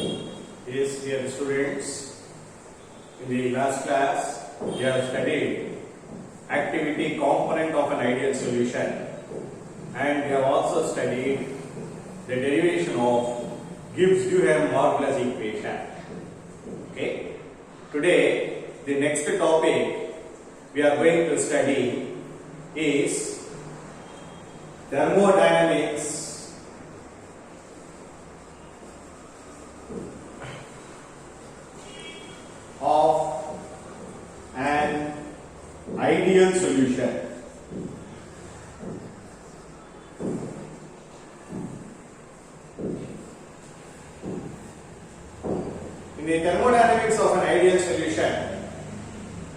Yes, dear students, in the last class we have studied activity component of an ideal solution, and we have also studied the derivation of Gibbs-Duhem-Margulis equation. Okay. Today, the next topic we are going to study is thermodynamics of an ideal solution. In the thermodynamics of an ideal solution,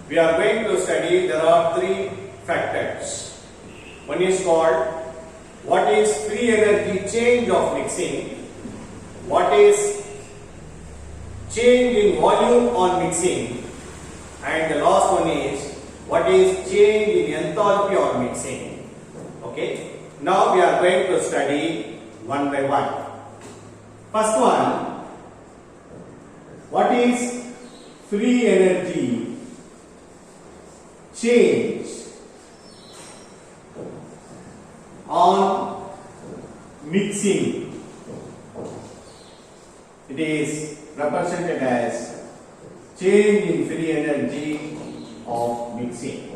we are going to study there are three factors. One is called what is free energy change of mixing, what is change in volume on mixing, and the last one is what is change in enthalpy on mixing. Okay. Now we are going to study one by one. First one, what is free energy change on mixing? It is represented as change in free energy of mixing.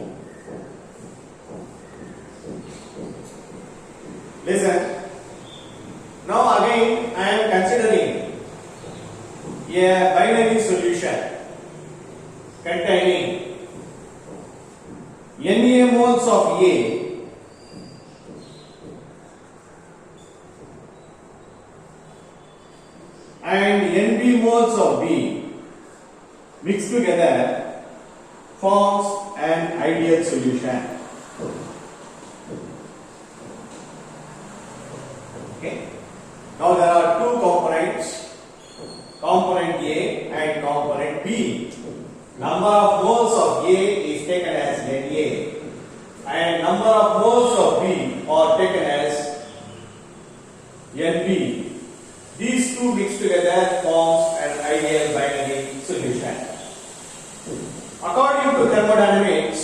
Listen. Now again I am considering a binary solution containing Na moles of A and Nb moles of B mixed together forms an ideal solution. Okay. Now there are two components, component A and component B. Number of moles of A is taken as Na and number of moles of B are taken as Nb. These two mixed together forms an ideal binary solution. According to thermodynamics,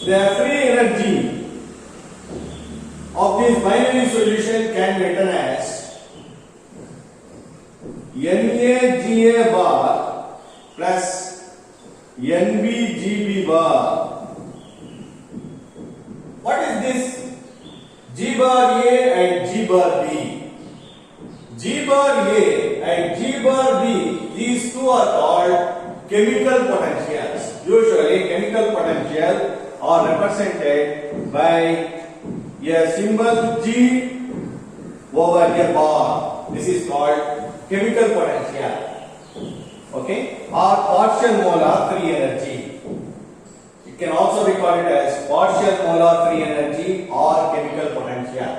the free energy of this binary solution can be written as NaGa bar plus NbGb bar. What is this G bar A and G bar B? G bar A and G bar B, these two are called chemical potentials. Usually chemical potential are represented by a symbol G over a bar. This is called chemical potential. Okay, or partial molar free energy. It can also be called as partial molar free energy or chemical potential.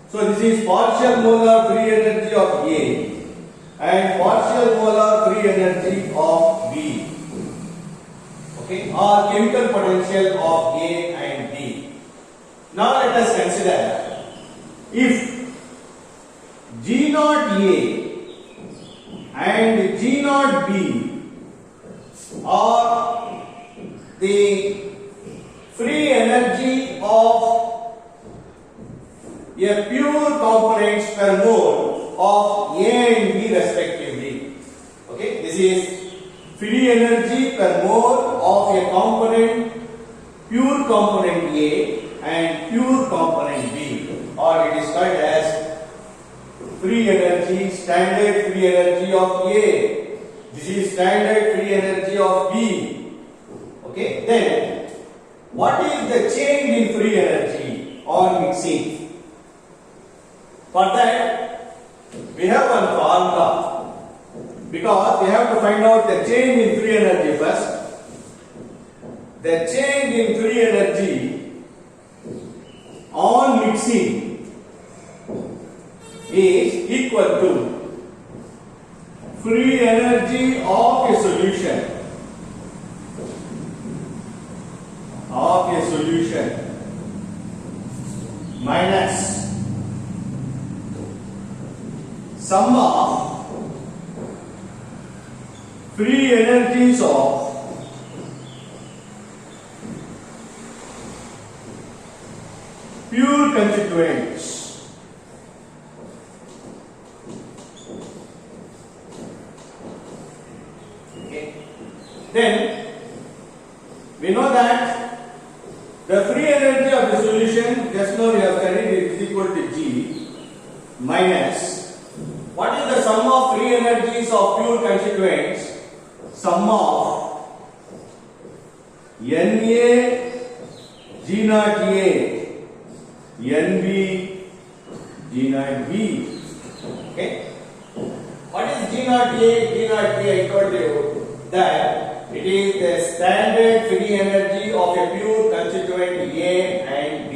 So this is partial molar free energy of A and partial molar free energy of B. Okay, or chemical potential of A and B. Now let us consider if G naught A and G naught B are the free energy of a pure components per mole of A and B respectively. Okay, this is free energy per mole of a component, pure component A and pure component B, or it is called as free energy, standard free energy of A. This is standard free energy of B. Okay, then what is the change in free energy on mixing? For that we have one formula, because we have to find out the change in free energy first. The change in free energy on mixing is equal to free energy of a solution minus sum of free energies of pure constituents. Okay. Then we know that the free energy of the solution, just now we have studied, is equal to G minus, what is the sum of free energies of pure constituents? Sum of Na G naught A Nb G naught B. Okay. What is G naught A? G naught B, I told you that it is the standard free energy of a pure constituent A and B,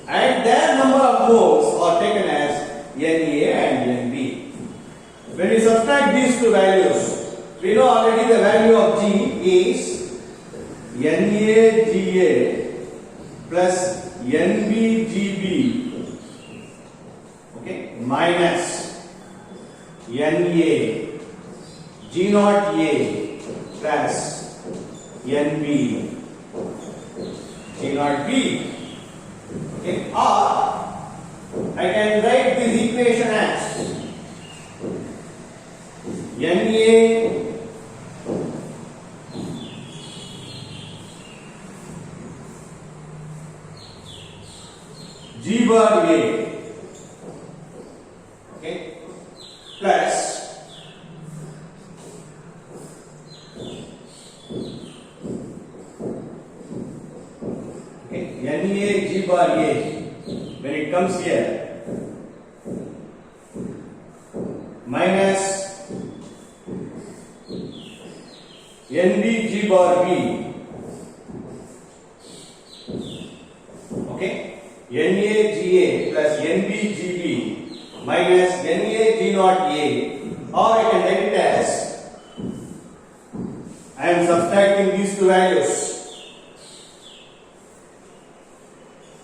and their number of moles are taken as Na and Nb. When we subtract these two values, we know already the value of G is NaGa plus NbGb, okay, minus Na G naught A plus Nb G naught B. Okay, or I can write this equation as Na G bar A, okay, plus okay, Na G bar A, when it comes here, minus Nb G bar B, okay, NaGa plus NbGb minus Na G naught A, or I can write it as, I am subtracting these two values.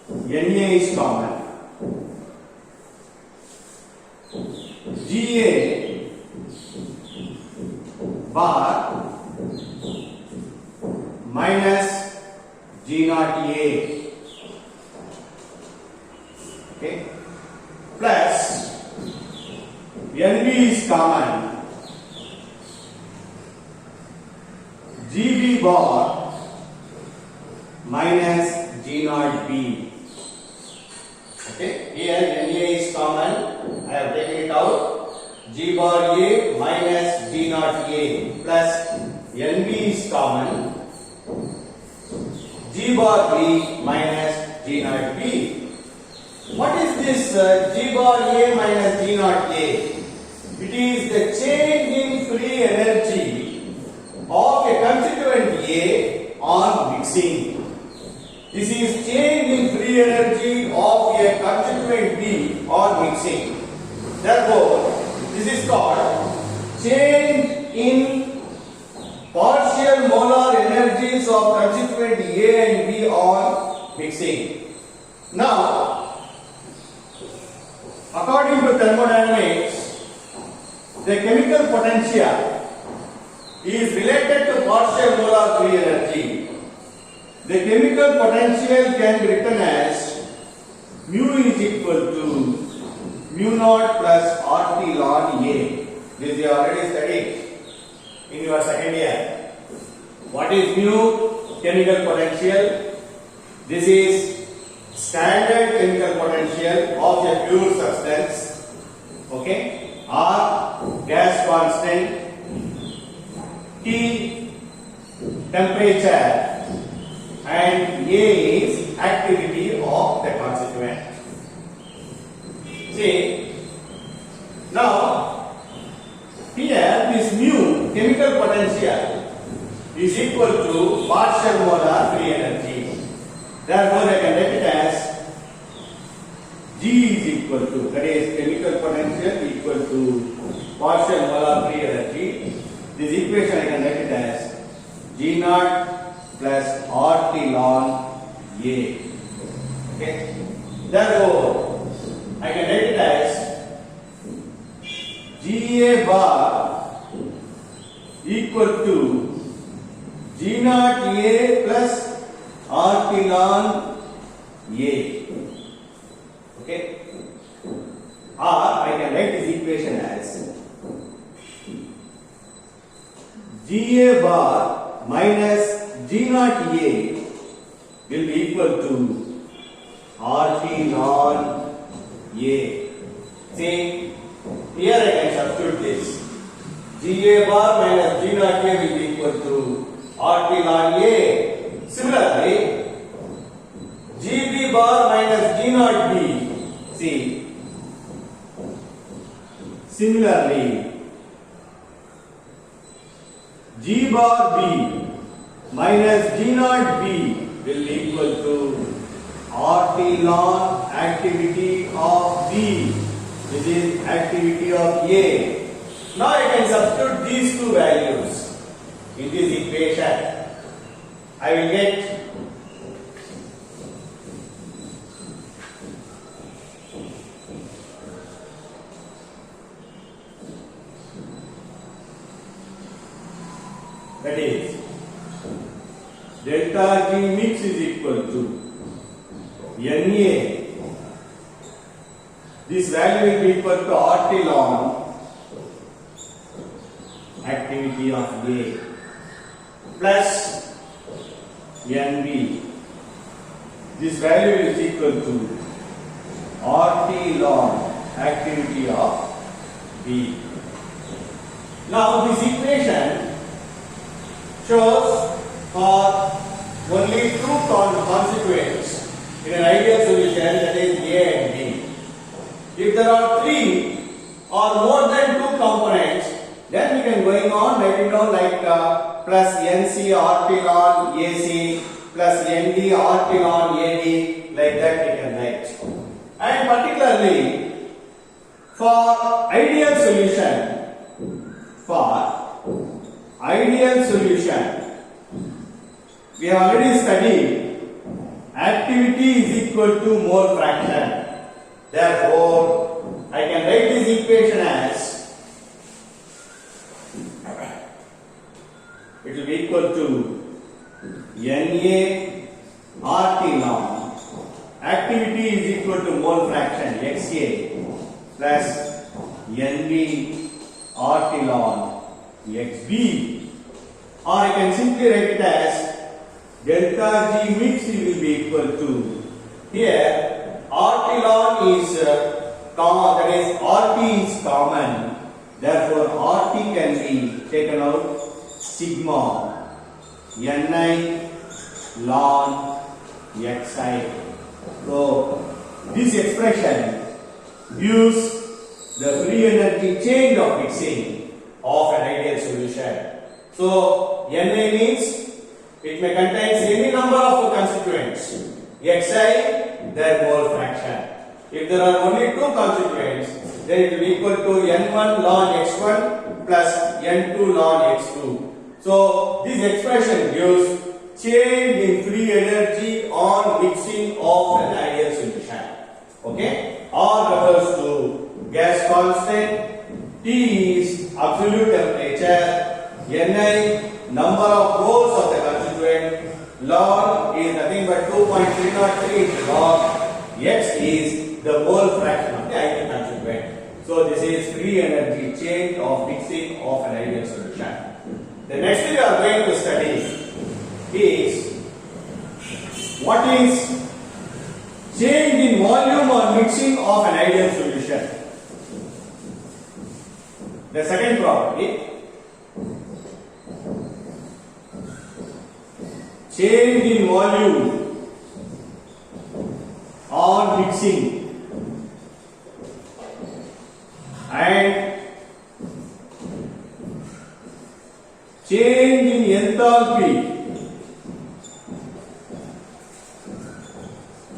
Na is common, Ga bar minus G naught A, okay, plus Nb is common, Gb bar minus G naught B. Okay, here Na is common, I have taken it out, G bar A minus G naught A plus Nb is common, G bar B minus G naught B. What is this G bar A minus G naught A? It is the change in free energy of a constituent A on mixing. This is change in free energy of a constituent B on mixing. Therefore, this is called change in partial molar energies of constituent A and B on mixing. Now, according to thermodynamics, the chemical potential is related to partial molar free energy. The chemical potential can be written as mu is equal to mu naught plus RT ln A. This you already studied in your second year. What is mu? Chemical potential. This is standard chemical potential of a pure substance, okay, R gas constant, T temperature, and A is activity of the constituent. See, now here this mu chemical potential is equal to partial molar free energy. Therefore, I can write it as G is equal to, that is chemical potential equal to partial molar free energy. This equation I can write it as G naught plus RT ln A. Okay. Therefore, I can write it as GA bar equal to G naught A plus RT ln A. Okay. Or I can write this equation as GA bar minus G naught A will be equal to RT ln A. See, here I can substitute this. GA bar minus G naught A will be equal to RT ln A. Similarly, GB bar minus G naught B. See, similarly, G bar B minus G naught B will be equal to RT ln activity of B, which is activity of A. Now I can substitute these two values in this equation. I will get that is delta G mix is equal to NA. This value will be equal to RT ln activity of A plus NB. This value is equal to RT ln activity of B. Now this equation shows for only two constituents in an ideal solution, that is A and B. If there are three or more than two components, then we can going on writing down like plus NC RT ln AC plus ND RT ln AD, like that we can write. And particularly for ideal solution, we have already studied activity is equal to mole fraction. Therefore, I can write this equation as it will be equal to NA RT ln activity is equal to mole fraction XA plus NB RT ln XB. Or I can simply write it as delta G mix will be equal to, here RT ln is common, that is RT is common, therefore RT can be taken out, sigma Ni ln Xi. So this expression gives the free energy change of mixing of an ideal solution. So Na means it may contain any number of constituents. Xi, their mole fraction. If there are only two constituents, then it will be equal to N1 ln X1 plus N2 ln X2. So this expression gives change in free energy on mixing of an ideal solution. Okay? R refers to gas constant, T is absolute temperature, Ni number of moles of the constituent, ln is nothing but 2.303 ln, X is the mole fraction of the ideal constituent. So this is free energy change of mixing of an ideal solution. The next thing we are going to study is what is change in volume or mixing of an ideal solution. The second property, change in volume on mixing and change in enthalpy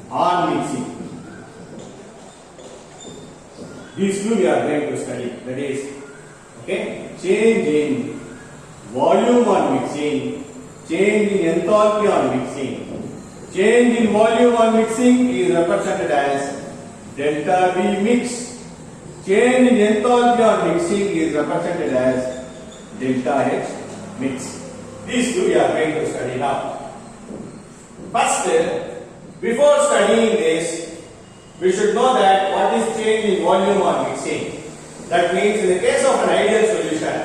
on mixing. These two we are going to study. That is, okay, change in volume on mixing, change in enthalpy on mixing. Change in volume on mixing is represented as delta V mix. change in enthalpy on mixing is represented as delta H mix. These two we are going to study now. First, before studying this, we should know that what is change in volume on mixing. That means in the case of an ideal solution,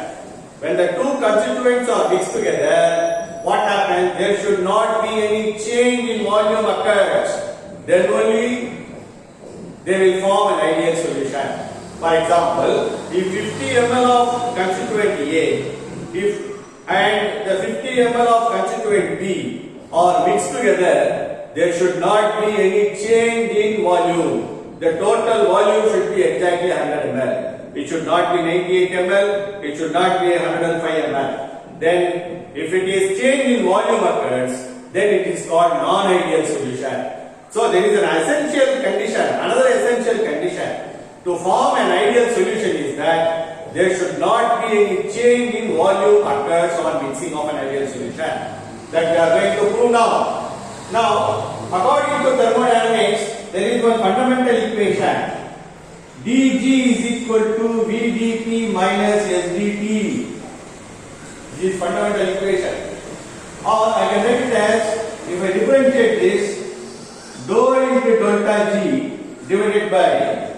when the two constituents are mixed together, what happens? There should not be any change in volume occurs. Then only they will form an ideal solution. For example, if 50 ml of constituent A and the 50 ml of constituent B are mixed together, there should not be any change in volume. The total volume should be exactly 100 ml. It should not be 98 ml, it should not be 105 ml. Then, if it is change in volume occurs, then it is called non-ideal solution. So, there is an essential condition, another essential condition to form an ideal solution is that there should not be any change in volume occurs on mixing of an ideal solution. That we are going to prove now. Now, according to thermodynamics, there is one fundamental equation. dG is equal to VdP minus SdT. This is fundamental equation. Or I can write it as, if I differentiate this, dou into delta G divided by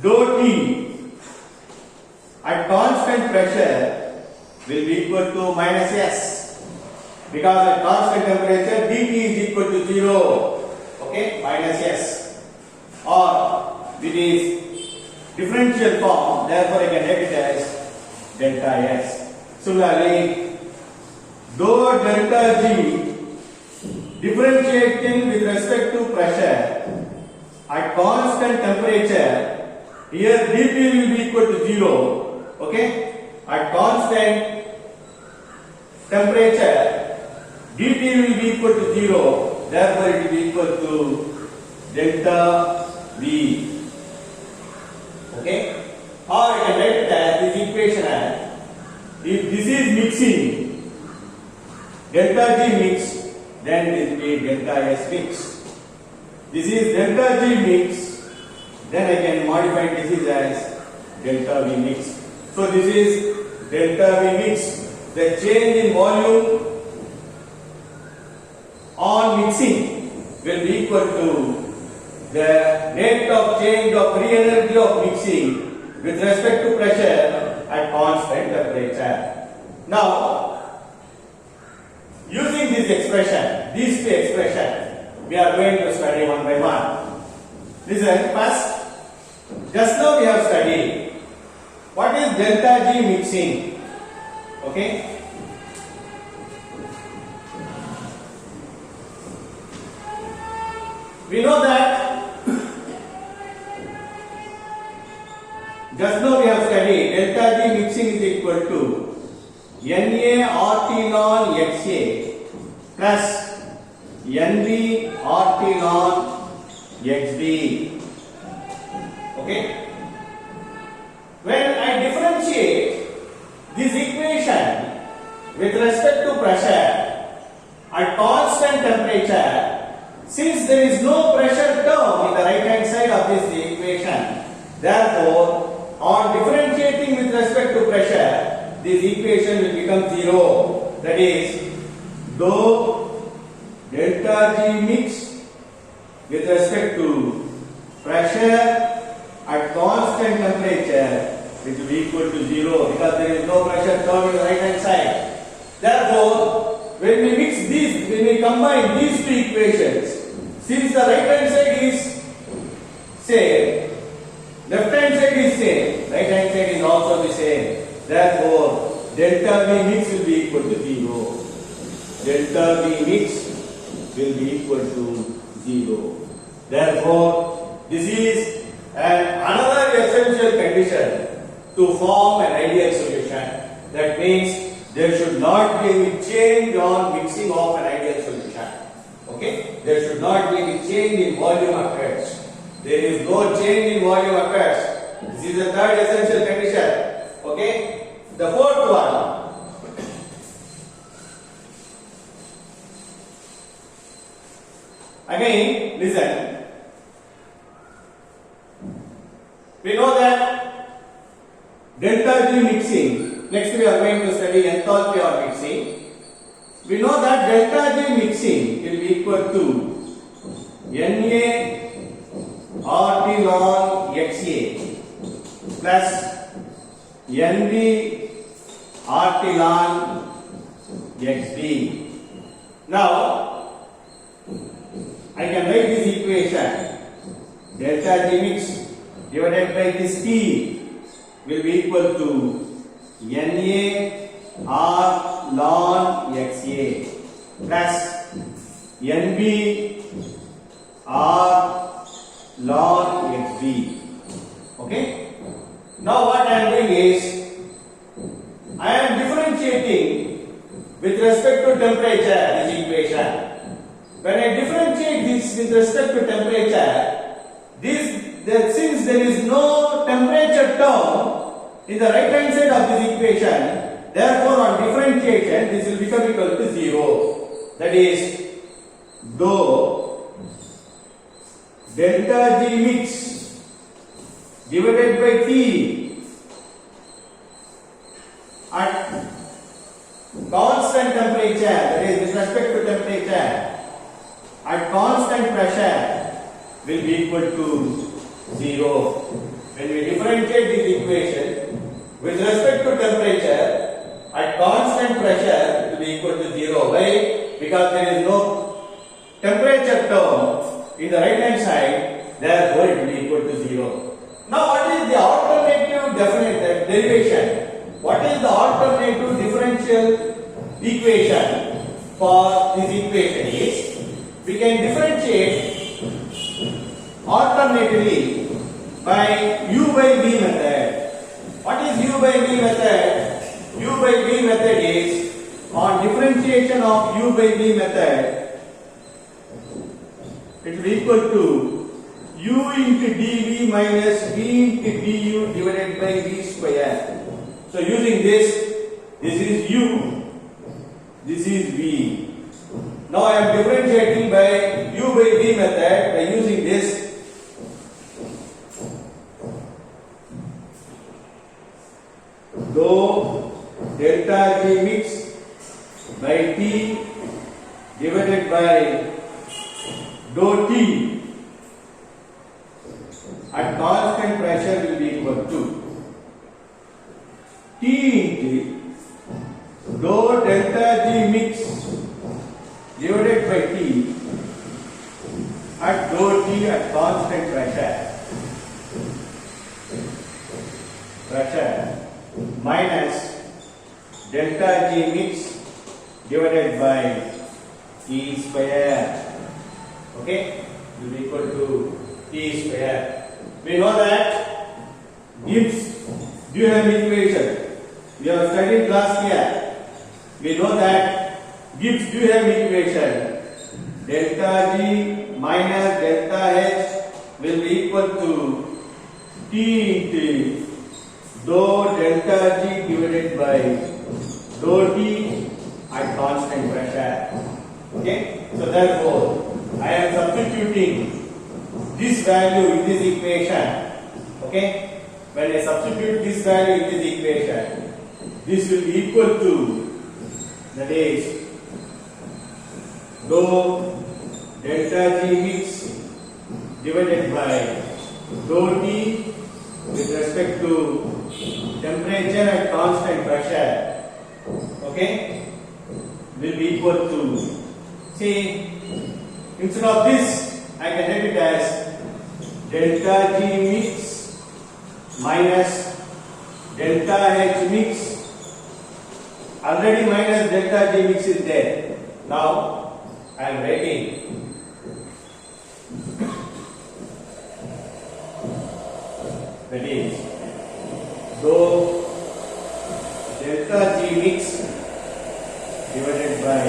dou T at constant pressure will be equal to minus S. Because at constant temperature dT is equal to 0. Okay, minus S. Or it is differential form, therefore I can write it as delta S. Similarly, dou delta G differentiating with respect to pressure at constant temperature, here dP will be equal to 0. Okay, at constant temperature dT will be equal to 0, therefore it will be equal to delta V. Okay, or I can write that this equation as, if this is mixing, delta G mix, then it will be delta S mix. This is delta G mix, then I can modify this is as delta V mix. So this is delta V mix. The change in volume on mixing will be equal to the rate of change of free energy of mixing with respect to pressure at constant temperature. Now, using this expression, these two expressions, we are going to study one by one. Listen, first, just now we have studied what is delta G mixing. Okay? We know that just now we have studied delta G mixing is equal to Na RT ln XA plus NB RT ln XB. Okay? When I differentiate this equation with respect to pressure at constant temperature, since there is no pressure term in the right hand side of this equation, therefore on differentiating with respect to pressure, this equation will become 0. That is, dou delta G mix with respect to pressure at constant temperature, which will be equal to 0 because there is no pressure term in the right hand side. Therefore, when we mix these, when we combine these two equations, since the right hand side is same, left hand side is same, right hand side is also the same. Therefore, delta V mix will be equal to 0. Delta V mix will be equal to 0. Therefore, this is another essential condition to form an ideal solution. That means there should not be any change on mixing of an ideal solution. Okay? There should not be any change in volume occurs. There is no change in volume occurs. This is the third essential condition. Okay? The fourth one. Again, listen. We know that delta G mixing. Next we are going to study enthalpy of mixing. We know that delta G mixing will be equal to Na RT ln XA plus NB RT ln XB. Now I can write this equation. Delta G mix divided by this T will be equal to Na R ln XA plus NB R ln XB. Okay. Now what I am doing is I am differentiating with respect to temperature this equation. When I differentiate this with respect to temperature, since there is no temperature term in the right hand side of this equation, therefore on differentiation this will become equal to 0. That is, though delta G mix divided by T at constant temperature, that is with respect to temperature, at constant pressure will be equal to 0. When we differentiate this equation with respect to temperature at constant pressure it will be equal to 0. Why? Because there is no temperature term in the right hand side, therefore it will be equal to 0. Now what is the alternative derivation? What is the alternative differential equation for this equation is, we can differentiate alternatively by U by V method. What is U by V method? U by V method is, on differentiation of U by V method, it will be equal to U into dV minus V into du divided by V square. So using this is U, this is V. Now I am differentiating by U by V method by using this. Though delta G mix by T divided by dou T at constant pressure will be equal to T into dou delta G mix divided by T at dou T at constant pressure minus delta G mix divided by T square. Okay, will be equal to T square. We know that Gibbs Duhem equation. We have studied last year. We know that Gibbs Duhem equation, delta G minus delta H will be equal to T into dou delta G divided by dou T at constant pressure. Okay, so therefore I am substituting this value in this equation. Okay, when I substitute this value in this equation, this will be equal to, that is, dou delta G mix divided by dou T with respect to temperature at constant pressure, okay, will be equal to, see, instead of this I can write it as delta G mix minus delta H mix. Already minus delta G mix is there. Now I am writing that is, dou delta G mix divided by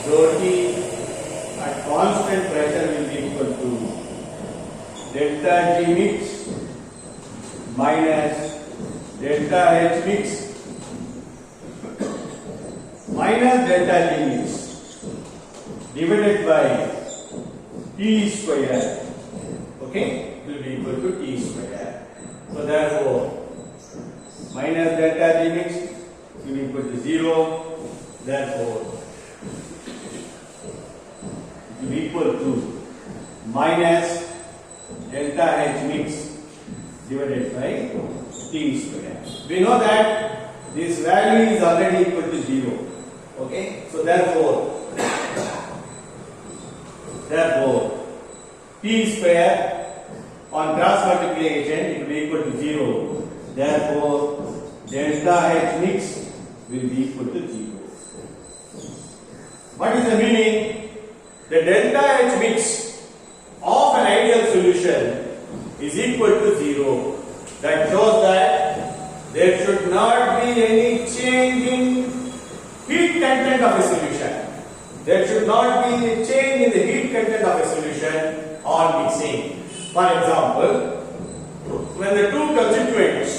dou T at constant pressure will be equal to delta G mix minus delta H mix minus delta G mix divided by T square, okay, will be equal to T square. So therefore delta G mixed will be equal to 0. Therefore, it will be equal to minus delta H mixed divided by T square. We know that this value is already equal to 0. Okay, so therefore T square on cross multiplication it will be equal to 0. Therefore delta H mixed will be equal to 0. What is the meaning? The delta H mixed of an ideal solution is equal to 0. That shows that there should not be any change in heat content of a solution. There should not be a change in the heat content of a solution on mixing. For example, when the two constituents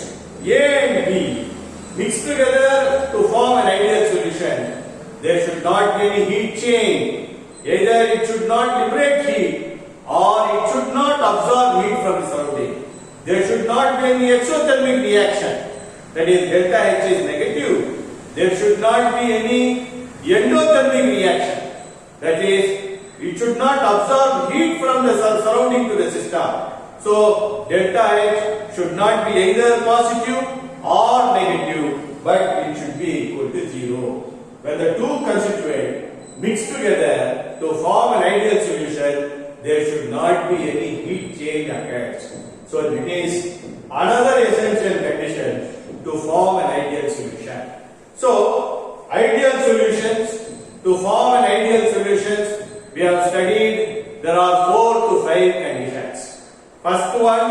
A and B mix together to form an ideal solution, there should not be any heat change. Either it should not liberate heat or it should not absorb heat from the surrounding. There should not be any exothermic reaction. That is, delta H is negative. There should not be any endothermic reaction. That is, it should not absorb heat from the surrounding to the system. So, delta H should not be either positive or negative, but it should be equal to 0. When the two constituents mix together to form an ideal solution, there should not be any heat change occurs. So, it is another essential condition to form an ideal solution. So, ideal solutions, to form an ideal solutions, we have studied there are 4 to 5 conditions. First one,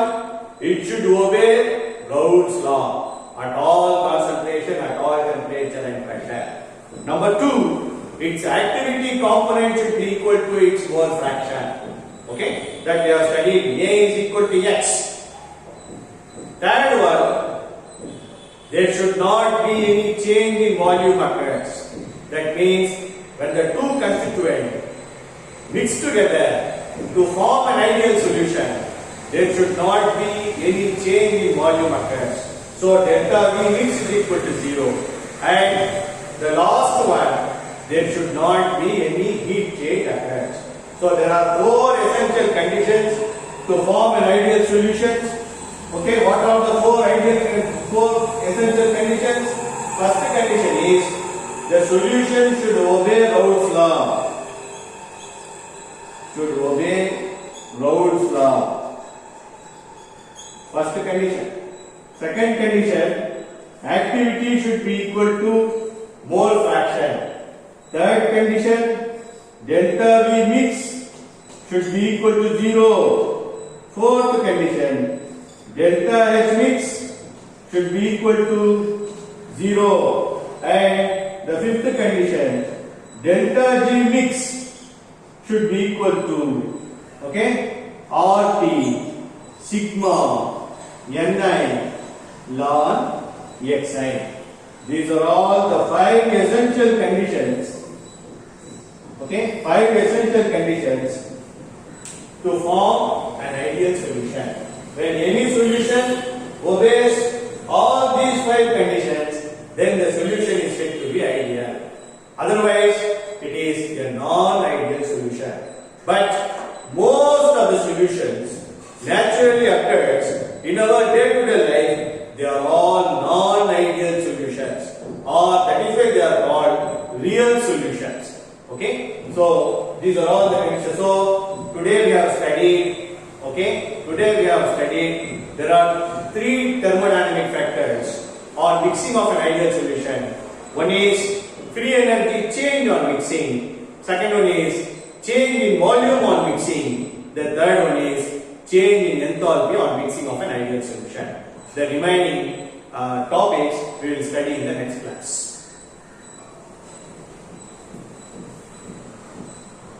it should obey Raoult's law at all concentration, at all temperature and pressure. Number 2, its activity component should be equal to its mole fraction. Okay, that we have studied. A is equal to X. Third one, there should not be any change in volume occurs. That means when the two constituents mix together to form an ideal solution, there should not be any change in volume occurs. So delta V mix is equal to 0. And the last one, there should not be any heat change occurs. So there are 4 essential conditions to form an ideal solution. Okay, what are the 4 essential conditions? First condition is the solution should obey Raoult's law. Should obey Raoult's law. First condition. Second condition, activity should be equal to mole fraction. Third condition, delta V mix should be equal to 0. Fourth condition, delta H mix should be equal to 0. And the fifth condition, delta G mix should be equal to, okay, RT sigma Ni ln Xi. These are all the 5 essential conditions. Okay, 5 essential conditions to form an ideal solution. When any solution obeys all these 5 conditions, then the solution is said to be ideal. Otherwise, it is a non-ideal solution. But most of the solutions naturally occurs in our day-to-day life. They are all non-ideal solutions, or that is why they are called real solutions. Okay, so these are all the conditions. So today we have studied. Okay, today we have studied. There are 3 thermodynamic factors on mixing of an ideal solution. One is free energy change on mixing. Second one is change in volume on mixing. The third one is change in enthalpy on mixing of an ideal solution. The remaining topics we will study in the next class.